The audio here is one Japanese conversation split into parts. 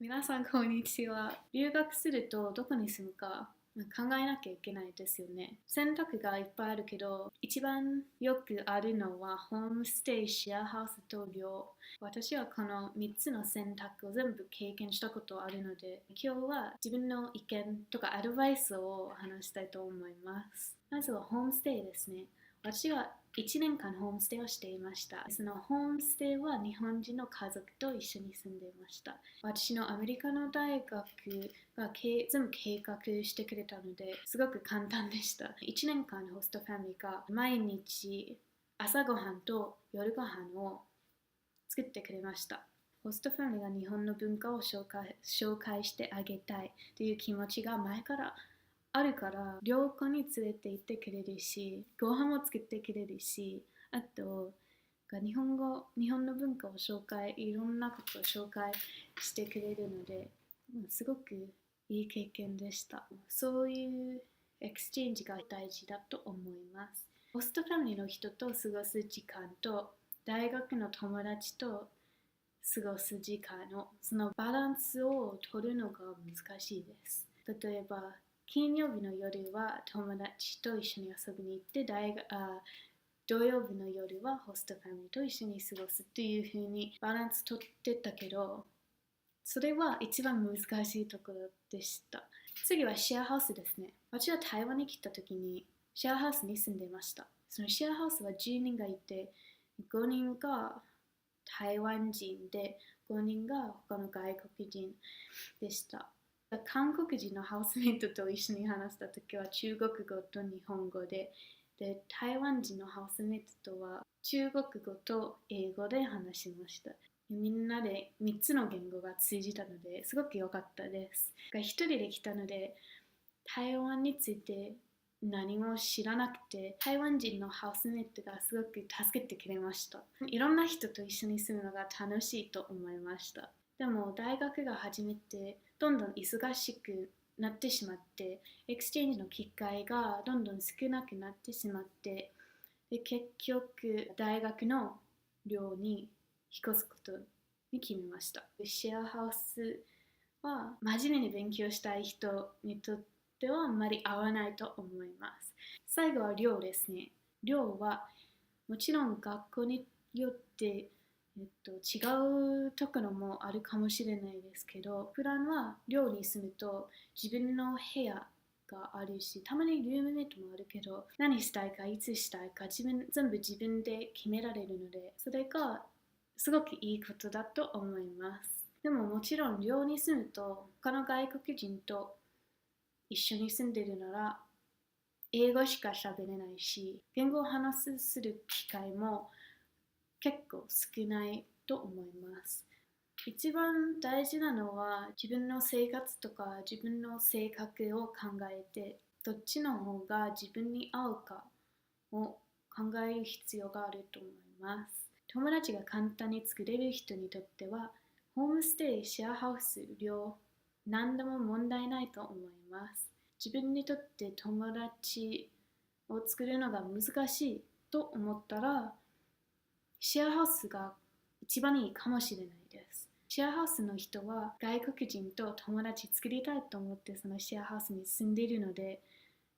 皆さん、こんにちは。留学するとどこに住むか考えなきゃいけないですよね。選択がいっぱいあるけど、一番よくあるのはホームステイ、シェアハウスと寮。私はこの3つの選択を全部経験したことあるので、今日は自分の意見とかアドバイスを話したいと思います。まずはホームステイですね。私は1年間ホームステイをしていました。そのホームステイは日本人の家族と一緒に住んでいました。私のアメリカの大学が全部計画してくれたので、すごく簡単でした。1年間ホストファミリーが毎日朝ごはんと夜ごはんを作ってくれました。ホストファミリーが日本の文化を紹介してあげたいという気持ちが前からあるから、旅行に連れて行ってくれるし、ご飯も作ってくれるし、あと日本の文化をいろんなことを紹介してくれるので、すごくいい経験でした。そういうエクスチェンジが大事だと思います。ホストファミリーの人と過ごす時間と大学の友達と過ごす時間のそのバランスを取るのが難しいです。例えば金曜日の夜は友達と一緒に遊びに行って土曜日の夜はホストファミリーと一緒に過ごすというふうにバランス取ってたけど、それは一番難しいところでした。次はシェアハウスですね。私は台湾に来た時にシェアハウスに住んでいました。そのシェアハウスは10人がいて、5人が台湾人で5人が他の外国人でした。韓国人のハウスメイトと一緒に話した時は中国語と日本語で台湾人のハウスメイトとは中国語と英語で話しました。みんなで3つの言語が通じたのですごく良かったです。一人で来たので台湾について何も知らなくて、台湾人のハウスメイトがすごく助けてくれました。いろんな人と一緒に住むのが楽しいと思いました。でも大学が始めてどんどん忙しくなってしまって、エクスチェンジの機会がどんどん少なくなってしまって、で結局大学の寮に引っ越すことに決めました。シェアハウスは真面目に勉強したい人にとってはあんまり合わないと思います。最後は寮ですね。寮はもちろん学校によって、違うところもあるかもしれないですけど、普段は寮に住むと自分の部屋があるし、たまにルームメイトもあるけど、何したいかいつしたいか全部自分で決められるので、それがすごくいいことだと思います。でももちろん寮に住むと他の外国人と一緒に住んでるなら英語しか喋れないし、言語を話する機会も結構少ないと思います。一番大事なのは自分の生活とか自分の性格を考えて、どっちの方が自分に合うかを考える必要があると思います。友達が簡単に作れる人にとってはホームステイ、シェアハウス、寮、何でも問題ないと思います。自分にとって友達を作るのが難しいと思ったら、シェアハウスが一番いいかもしれないです。シェアハウスの人は外国人と友達作りたいと思ってそのシェアハウスに住んでいるので、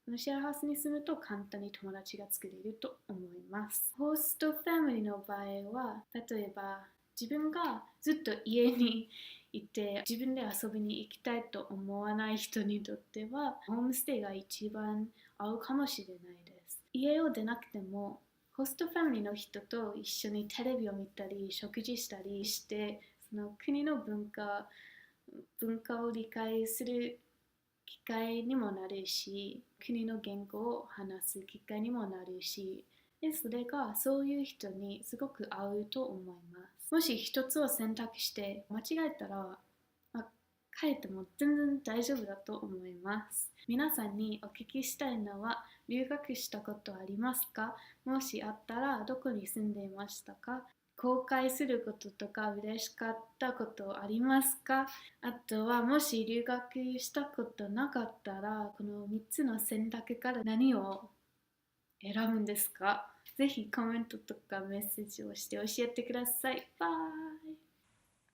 そのシェアハウスに住むと簡単に友達が作れると思います。ホストファミリーの場合は、例えば自分がずっと家にいて自分で遊びに行きたいと思わない人にとってはホームステイが一番合うかもしれないです。家を出なくてもホストファミリーの人と一緒にテレビを見たり食事したりして、その国の文化を理解する機会にもなるし、国の言語を話す機会にもなるし、でそれがそういう人にすごく合うと思います。もし一つを選択して間違えたら、変えても全然大丈夫だと思います。皆さんにお聞きしたいのは、留学したことありますか？もしあったらどこに住んでいましたか？後悔することとか嬉しかったことありますか？あとはもし留学したことなかったらこの3つの選択から何を選ぶんですか？ぜひコメントとかメッセージをして教えてください。バイ